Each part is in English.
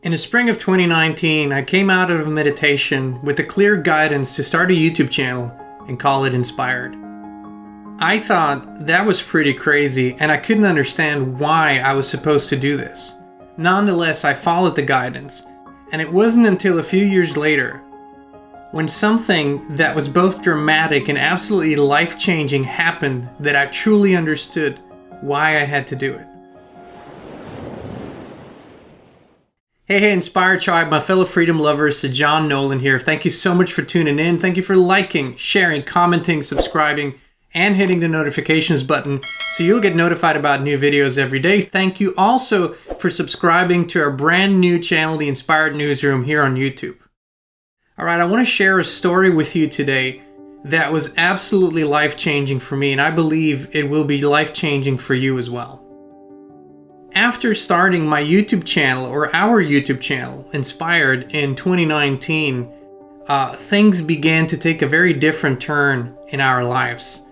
In the spring of 2019, I came out of a meditation with a clear guidance to start a YouTube channel and call it Inspired. I thought that was pretty crazy and I couldn't understand why I was supposed to do this. Nonetheless, I followed the guidance, and it wasn't until a few years later when something that was both dramatic and absolutely life-changing happened that I truly understood why I had to do it. Hey, Inspired Tribe, my fellow freedom lovers, Jean Nolan here. Thank you so much for tuning in. Thank you for liking, sharing, commenting, subscribing, and hitting the notifications button so you'll get notified about new videos every day. Thank you also for subscribing to our brand new channel, The Inspired Newsroom, here on YouTube. All right, I want to share a story with you today that was absolutely life-changing for me, and I believe it will be life-changing for you as well. After starting my YouTube channel, or our YouTube channel, Inspired, in 2019, things began to take a very different turn in our lives.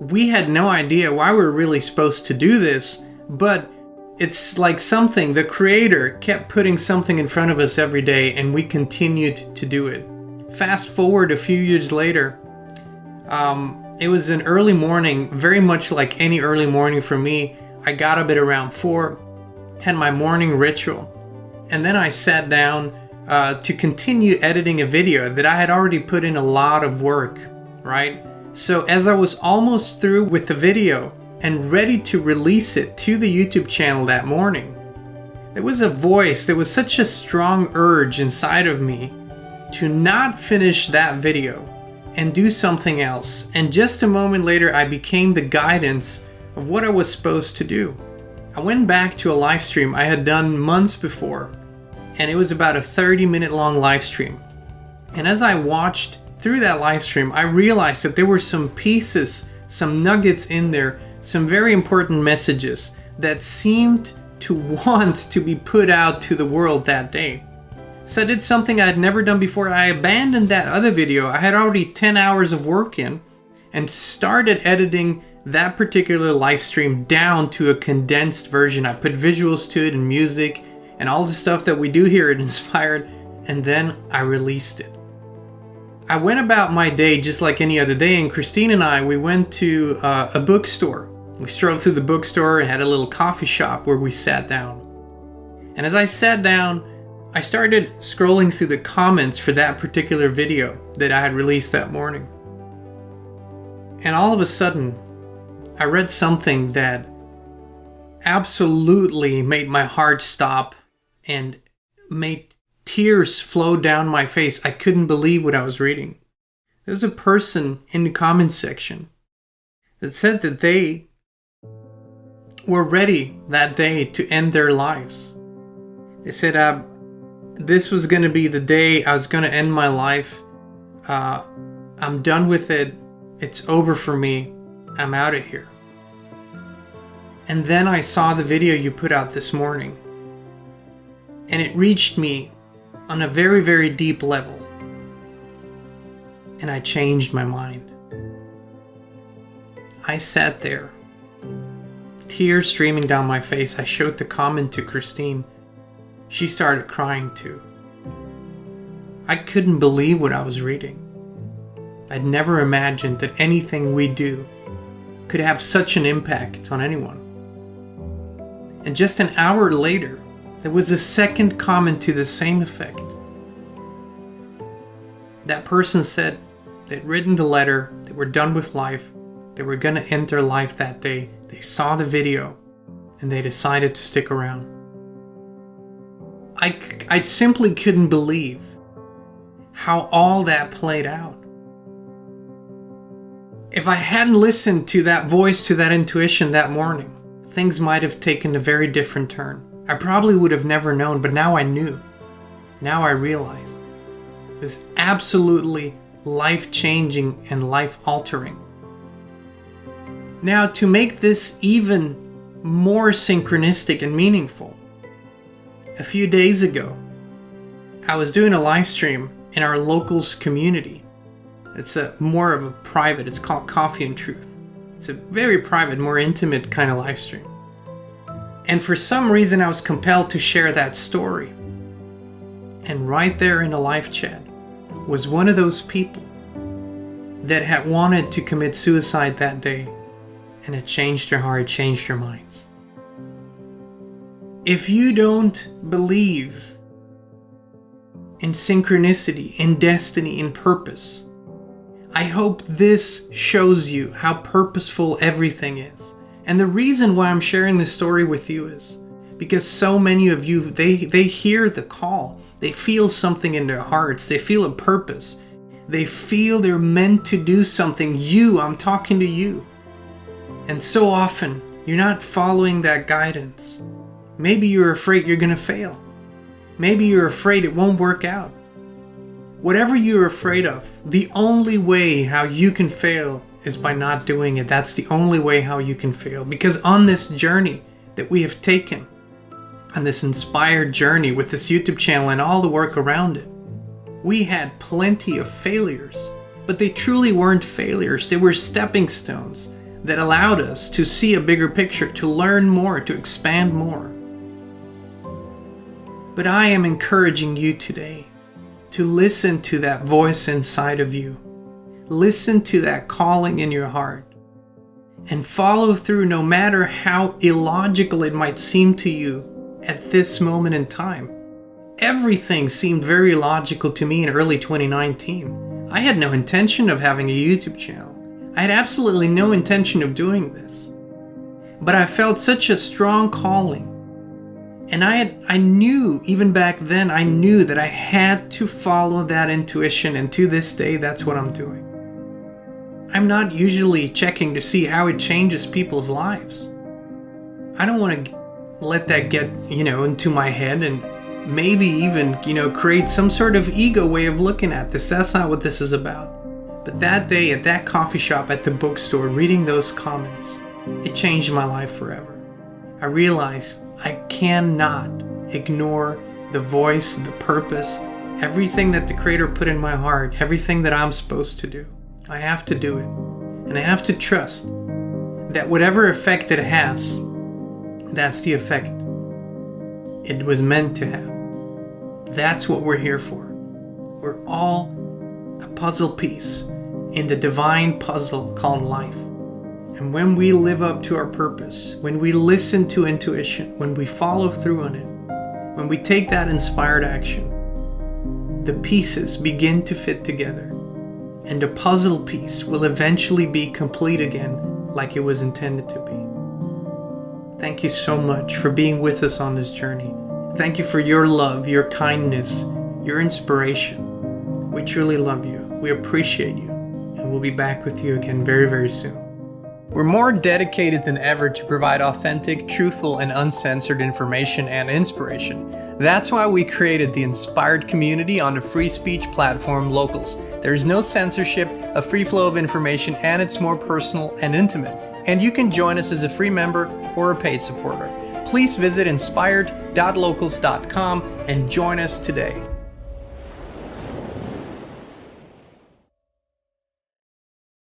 We had no idea why we were really supposed to do this, but it's like something, the Creator kept putting something in front of us every day, and we continued to do it. Fast forward a few years later, it was an early morning, very much like any early morning for me. I got up at around 4, had my morning ritual, and then I sat down to continue editing a video that I had already put in a lot of work, right? So as I was almost through with the video and ready to release it to the YouTube channel that morning, there was a voice, there was such a strong urge inside of me to not finish that video and do something else. And just a moment later, I became the guidance of what I was supposed to do. I went back to a live stream I had done months before, and it was about a 30-minute long live stream. And as I watched through that live stream, I realized that there were some pieces, some nuggets in there, some very important messages that seemed to want to be put out to the world that day. So I did something I had never done before. I abandoned that other video. I had already 10 hours of work in and started editing that particular live stream down to a condensed version. I put visuals to it and music and all the stuff that we do here at Inspired, and then I released it. I went about my day just like any other day, and Christine and I, we went to a bookstore. We strolled through the bookstore and had a little coffee shop where we sat down. And as I sat down, I started scrolling through the comments for that particular video that I had released that morning. And all of a sudden, I read something that absolutely made my heart stop and made tears flow down my face. I couldn't believe what I was reading. There was a person in the comments section that said that they were ready that day to end their lives. They said, this was going to be the day I was going to end my life. I'm done with it. It's over for me. I'm out of here. And then I saw the video you put out this morning, and it reached me on a very, very deep level. And I changed my mind. I sat there, tears streaming down my face. I showed the comment to Christine. She started crying too. I couldn't believe what I was reading. I'd never imagined that anything we do could have such an impact on anyone. And just an hour later, there was a second comment to the same effect. That person said they'd written the letter, they were done with life, they were going to end their life that day. They saw the video, and they decided to stick around. I simply couldn't believe how all that played out. If I hadn't listened to that voice, to that intuition that morning, things might have taken a very different turn. I probably would have never known, but now I knew. Now I realized. It was absolutely life-changing and life-altering. Now, to make this even more synchronistic and meaningful, a few days ago, I was doing a live stream in our locals community. It's more of a private, it's called Coffee and Truth. It's a very private, more intimate kind of live stream. And for some reason, I was compelled to share that story. And right there in a live chat was one of those people that had wanted to commit suicide that day, and it changed their heart, changed their minds. If you don't believe in synchronicity, in destiny, in purpose, I hope this shows you how purposeful everything is. And the reason why I'm sharing this story with you is because so many of you, they hear the call. They feel something in their hearts. They feel a purpose. They feel they're meant to do something. I'm talking to you. And so often, you're not following that guidance. Maybe you're afraid you're going to fail. Maybe you're afraid it won't work out. Whatever you're afraid of, the only way how you can fail is by not doing it. That's the only way how you can fail. Because on this journey that we have taken, on this inspired journey with this YouTube channel and all the work around it, we had plenty of failures, but they truly weren't failures. They were stepping stones that allowed us to see a bigger picture, to learn more, to expand more. But I am encouraging you today to listen to that voice inside of you. Listen to that calling in your heart and follow through, no matter how illogical it might seem to you at this moment in time. Everything seemed very logical to me in early 2019. I had no intention of having a YouTube channel. I had absolutely no intention of doing this. But I felt such a strong calling. And I knew, even back then, I knew that I had to follow that intuition. And to this day, that's what I'm doing. I'm not usually checking to see how it changes people's lives. I don't want to let that get, into my head and maybe even, create some sort of ego way of looking at this. That's not what this is about. But that day at that coffee shop at the bookstore, reading those comments, it changed my life forever. I realized I cannot ignore the voice, the purpose, everything that the Creator put in my heart, everything that I'm supposed to do. I have to do it. And I have to trust that whatever effect it has, that's the effect it was meant to have. That's what we're here for. We're all a puzzle piece in the divine puzzle called life. And when we live up to our purpose, when we listen to intuition, when we follow through on it, when we take that inspired action, the pieces begin to fit together. And the puzzle piece will eventually be complete again like it was intended to be. Thank you so much for being with us on this journey. Thank you for your love, your kindness, your inspiration. We truly love you. We appreciate you. And we'll be back with you again very, very soon. We're more dedicated than ever to provide authentic, truthful, and uncensored information and inspiration. That's why we created the Inspired community on the free speech platform Locals. There's no censorship, a free flow of information, and it's more personal and intimate. And you can join us as a free member or a paid supporter. Please visit inspired.locals.com and join us today.